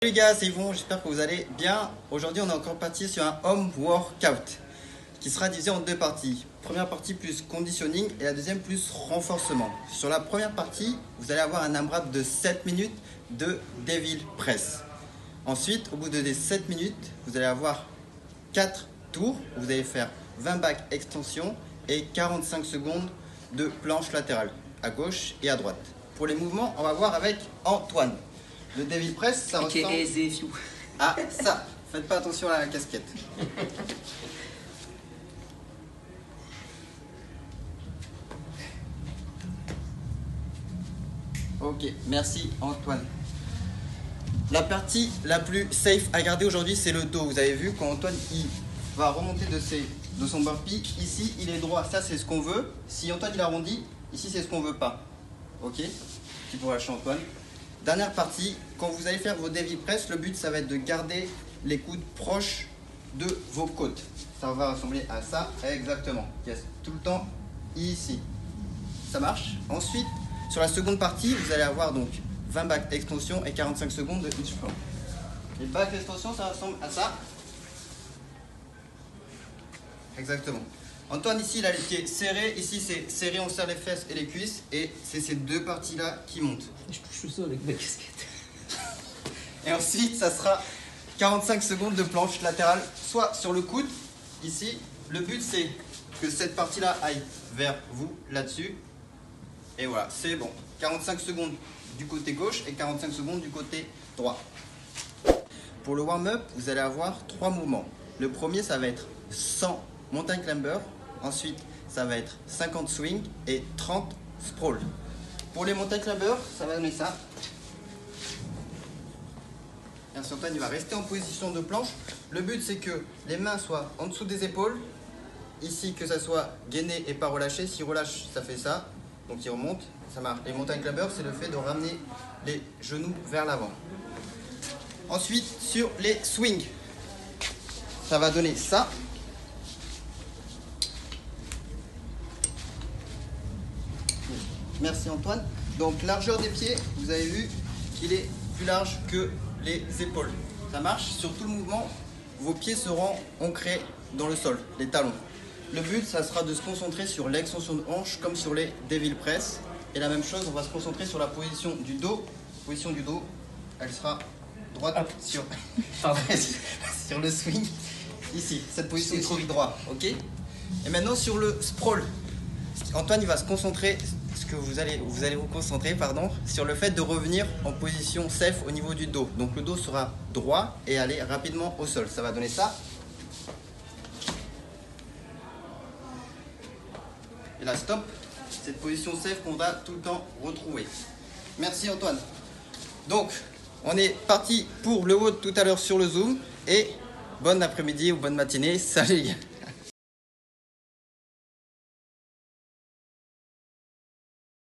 Salut les gars, c'est Yvon, j'espère que vous allez bien. Aujourd'hui, on est encore parti sur un home workout qui sera divisé en deux parties. Première partie plus conditioning et la deuxième plus renforcement. Sur la première partie, vous allez avoir un AMRAP de 7 minutes de Devil Press. Ensuite, au bout de 7 minutes, vous allez avoir 4 tours. Vous allez faire 20 back extension et 45 secondes de planche latérale à gauche et à droite. Pour les mouvements, on va voir avec Antoine. Le Devil Press, ça ressemble à ça. Faites pas attention à la casquette. Ok, merci Antoine. La partie la plus safe à garder aujourd'hui, c'est le dos. Vous avez vu, quand Antoine il va remonter de son burpee, ici il est droit. Ça, c'est ce qu'on veut. Si Antoine il arrondit, ici c'est ce qu'on veut pas. Ok, tu peux lâcher Antoine. Dernière partie, quand vous allez faire vos Devil Press, le but ça va être de garder les coudes proches de vos côtes. Ça va ressembler à ça, exactement. Yes. Tout le temps ici. Ça marche. Ensuite, sur la seconde partie, vous allez avoir donc 20 back extension et 45 secondes de hitch floor. Les back extension, ça ressemble à ça. Exactement. Antoine ici, il a les pieds serrés. Ici, c'est serré, on serre les fesses et les cuisses. Et c'est ces deux parties-là qui montent. Je touche le sol avec ma casquette. Et ensuite, ça sera 45 secondes de planche latérale, soit sur le coude, ici. Le but, c'est que cette partie-là aille vers vous, là-dessus. Et voilà, c'est bon. 45 secondes du côté gauche et 45 secondes du côté droit. Pour le warm-up, vous allez avoir 3 mouvements. Le premier, ça va être 100 mountain climber. Ensuite, ça va être 50 swing et 30 sprawl. Pour les mountain climbers, ça va donner ça. Et Antoine, il va rester en position de planche. Le but, c'est que les mains soient en dessous des épaules. Ici, que ça soit gainé et pas relâché. Si relâche, ça fait ça. Donc, il remonte. Ça marche. Les mountain climbers, c'est le fait de ramener les genoux vers l'avant. Ensuite, sur les swings, ça va donner ça. Merci Antoine. Donc largeur des pieds, vous avez vu qu'il est plus large que les épaules. Ça marche. Sur tout le mouvement, vos pieds seront ancrés dans le sol, les talons. Le but, ça sera de se concentrer sur l'extension de hanche comme sur les Devil Press. Et la même chose, on va se concentrer sur la position du dos. Position du dos, elle sera droite sur le swing. Ici, cette position est trop droit. Ok. Et maintenant sur le sprawl, Antoine il va se concentrer. Vous allez vous concentrer sur le fait de revenir en position safe au niveau du dos. Donc le dos sera droit et aller rapidement au sol. Ça va donner ça. Et là, stop. Cette position safe qu'on va tout le temps retrouver. Merci Antoine. Donc, on est parti pour le haut tout à l'heure sur le Zoom. Et bon après-midi ou bonne matinée. Salut les gars.